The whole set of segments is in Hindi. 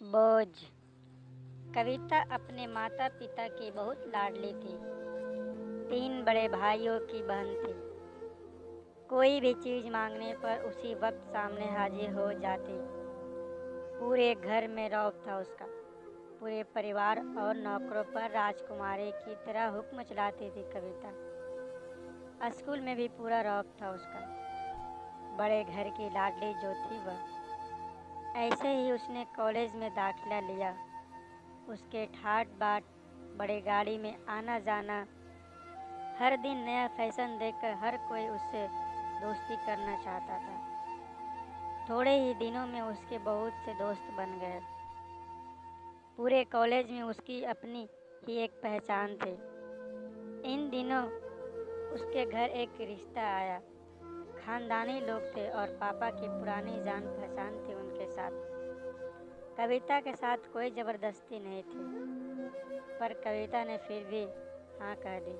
बोझ। कविता अपने माता पिता की बहुत लाडली थी। 3 बड़े भाइयों की बहन थी। कोई भी चीज मांगने पर उसी वक्त सामने हाजिर हो जाती। पूरे घर में रौब था उसका। पूरे परिवार और नौकरों पर राजकुमारी की तरह हुक्म चलाती थी कविता। स्कूल में भी पूरा रौब था उसका। बड़े घर की लाडली जो थी वह। ऐसे ही उसने कॉलेज में दाखिला लिया। उसके ठाट बाट, बड़ी गाड़ी में आना जाना, हर दिन नया फैशन देखकर हर कोई उससे दोस्ती करना चाहता था। थोड़े ही दिनों में उसके बहुत से दोस्त बन गए। पूरे कॉलेज में उसकी अपनी ही एक पहचान थी। इन दिनों उसके घर एक रिश्ता आया। खानदानी लोग थे और पापा की पुरानी जान पहचान थी उनके साथ। कविता के साथ कोई ज़बरदस्ती नहीं थी, पर कविता ने फिर भी हाँ कह दी,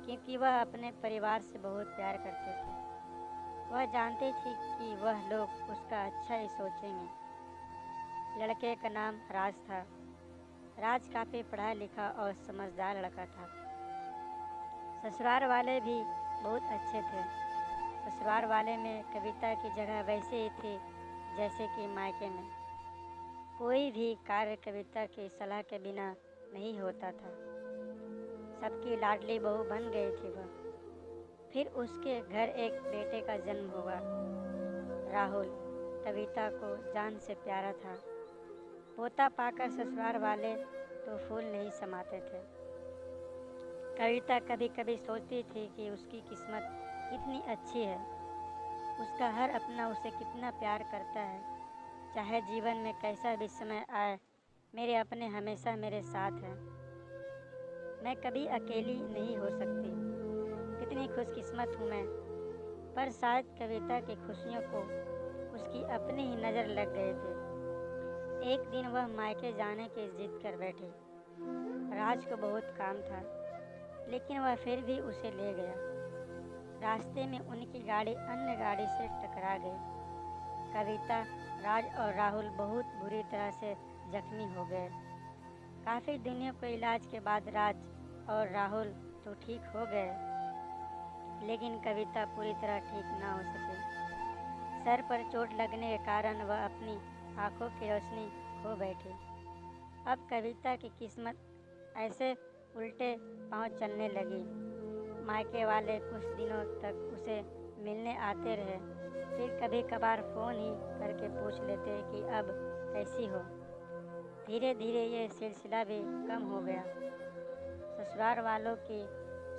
क्योंकि वह अपने परिवार से बहुत प्यार करती थी। वह जानती थी कि वह लोग उसका अच्छा ही सोचेंगे। लड़के का नाम राज था। राज काफ़ी पढ़ा लिखा और समझदार लड़का था। ससुराल वाले भी बहुत अच्छे थे। ससुराल वाले में कविता की जगह वैसे ही थी जैसे कि मायके में। कोई भी कार्य कविता की सलाह के बिना नहीं होता था। सबकी लाडली बहू बन गई थी वह। फिर उसके घर एक बेटे का जन्म हुआ। राहुल कविता को जान से प्यारा था। पोता पाकर ससुराल वाले तो फूल नहीं समाते थे। कविता कभी कभी सोचती थी कि उसकी किस्मत कितनी अच्छी है। उसका हर अपना उसे कितना प्यार करता है। चाहे जीवन में कैसा भी समय आए, मेरे अपने हमेशा मेरे साथ हैं। मैं कभी अकेली नहीं हो सकती। कितनी खुशकिस्मत हूँ मैं। पर शायद कविता की खुशियों को उसकी अपनी ही नज़र लग गई थी। एक दिन वह मायके जाने की जिद कर बैठी। राज को बहुत काम था, लेकिन वह फिर भी उसे ले गया। रास्ते में उनकी गाड़ी अन्य गाड़ी से टकरा गई। कविता, राज और राहुल बहुत बुरी तरह से जख्मी हो गए। काफ़ी दिनों के इलाज के बाद राज और राहुल तो ठीक हो गए, लेकिन कविता पूरी तरह ठीक ना हो सकी। सर पर चोट लगने के कारण वह अपनी आंखों की रोशनी खो बैठी। अब कविता की किस्मत ऐसे उल्टे पांव चलने लगी। मायके वाले कुछ दिनों तक उसे मिलने आते रहे, फिर कभी कभार फ़ोन ही करके पूछ लेते कि अब कैसी हो। धीरे धीरे ये सिलसिला भी कम हो गया। ससुराल वालों की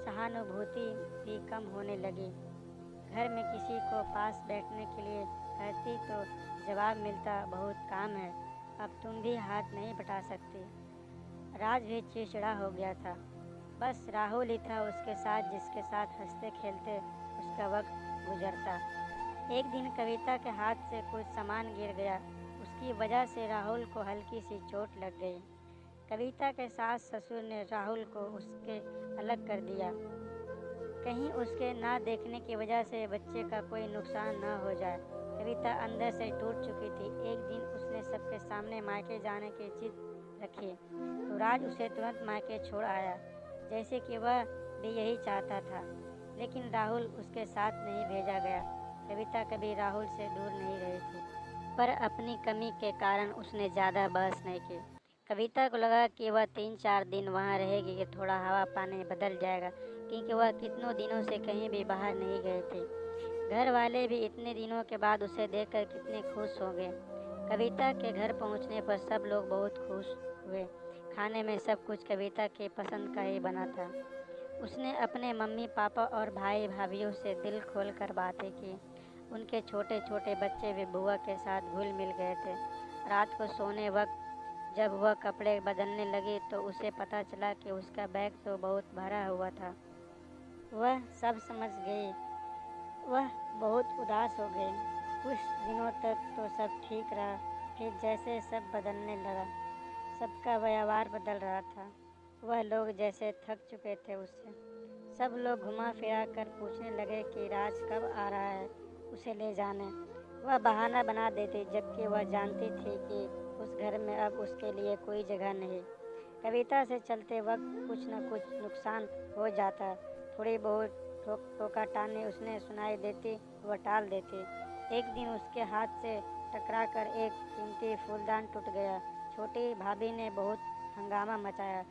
सहानुभूति भी कम होने लगी। घर में किसी को पास बैठने के लिए कहती तो जवाब मिलता, बहुत काम है, अब तुम भी हाथ नहीं बटा सकती। राज भी चिड़चिड़ा हो गया था। बस राहुल ही था उसके साथ, जिसके साथ हंसते खेलते उसका वक्त गुजरता। एक दिन कविता के हाथ से कुछ सामान गिर गया। उसकी वजह से राहुल को हल्की सी चोट लग गई। कविता के सास ससुर ने राहुल को उसके अलग कर दिया, कहीं उसके ना देखने की वजह से बच्चे का कोई नुकसान न हो जाए। कविता अंदर से टूट चुकी थी। एक दिन उसने सबके सामने मायके जाने की जिद रखी तो राज उसे तुरंत मायके छोड़ आया, जैसे कि वह भी यही चाहता था। लेकिन राहुल उसके साथ नहीं भेजा गया। कविता कभी राहुल से दूर नहीं रही थी, पर अपनी कमी के कारण उसने ज़्यादा बहस नहीं की। कविता को लगा कि वह 3-4 दिन वहाँ रहेगी कि थोड़ा हवा पानी बदल जाएगा, क्योंकि वह कितनों दिनों से कहीं भी बाहर नहीं गए थे। घर वाले भी इतने दिनों के बाद उसे देखकर कितने खुश हो गए। कविता के घर पहुँचने पर सब लोग बहुत खुश हुए। खाने में सब कुछ कविता के पसंद का ही बना था। उसने अपने मम्मी पापा और भाई भाभीयों से दिल खोल कर बातें की। उनके छोटे छोटे बच्चे भी बुआ के साथ घुल मिल गए थे। रात को सोने वक्त जब वह कपड़े बदलने लगी तो उसे पता चला कि उसका बैग तो बहुत भरा हुआ था। वह सब समझ गई। वह बहुत उदास हो गई। कुछ दिनों तक तो सब ठीक रहा, फिर जैसे सब बदलने लगा, सबका व्यवहार बदल रहा था। वह लोग जैसे थक चुके थे उससे। सब लोग घुमा फिरा कर पूछने लगे कि राज कब आ रहा है उसे ले जाने। वह बहाना बना देती, जबकि वह जानती थी कि उस घर में अब उसके लिए कोई जगह नहीं। कविता से चलते वक्त कुछ न कुछ नुकसान हो जाता। थोड़ी बहुत टोका टानी उसने सुनाई देती, वह टाल देती। एक दिन उसके हाथ से टकराकर एक कीमती फूलदान टूट गया। छोटी भाभी ने बहुत हंगामा मचाया।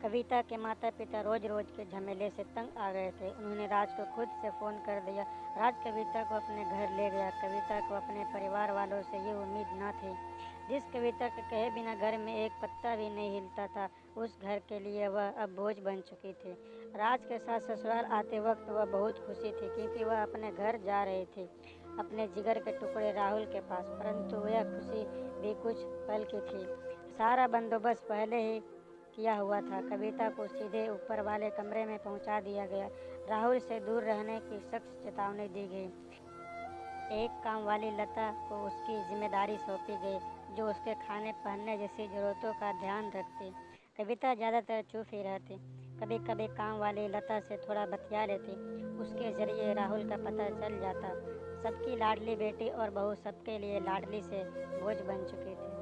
कविता के माता पिता रोज रोज के झमेले से तंग आ गए थे। उन्होंने राज को खुद से फ़ोन कर दिया। राज कविता को अपने घर ले गया। कविता को अपने परिवार वालों से ये उम्मीद न थी। जिस कविता के कहे बिना घर में एक पत्ता भी नहीं हिलता था, उस घर के लिए वह अब बोझ बन चुकी थी। राज के साथ ससुराल आते वक्त वह बहुत खुशी थी, क्योंकि वह अपने घर जा रही थी, अपने जिगर के टुकड़े राहुल के पास। परंतु यह खुशी भी कुछ पल की थी। सारा बंदोबस्त पहले ही किया हुआ था। कविता को सीधे ऊपर वाले कमरे में पहुंचा दिया गया। राहुल से दूर रहने की सख्त चेतावनी दी गई। एक काम वाली लता को उसकी जिम्मेदारी सौंपी गई, जो उसके खाने पहनने जैसी ज़रूरतों का ध्यान रखती। कविता ज़्यादातर चुप ही रहती। कभी कभी काम वाली लता से थोड़ा बतिया लेती। उसके जरिए राहुल का पता चल जाता। सबकी लाडली बेटी और बहू सबके लिए लाडली से बोझ बन चुकी थी।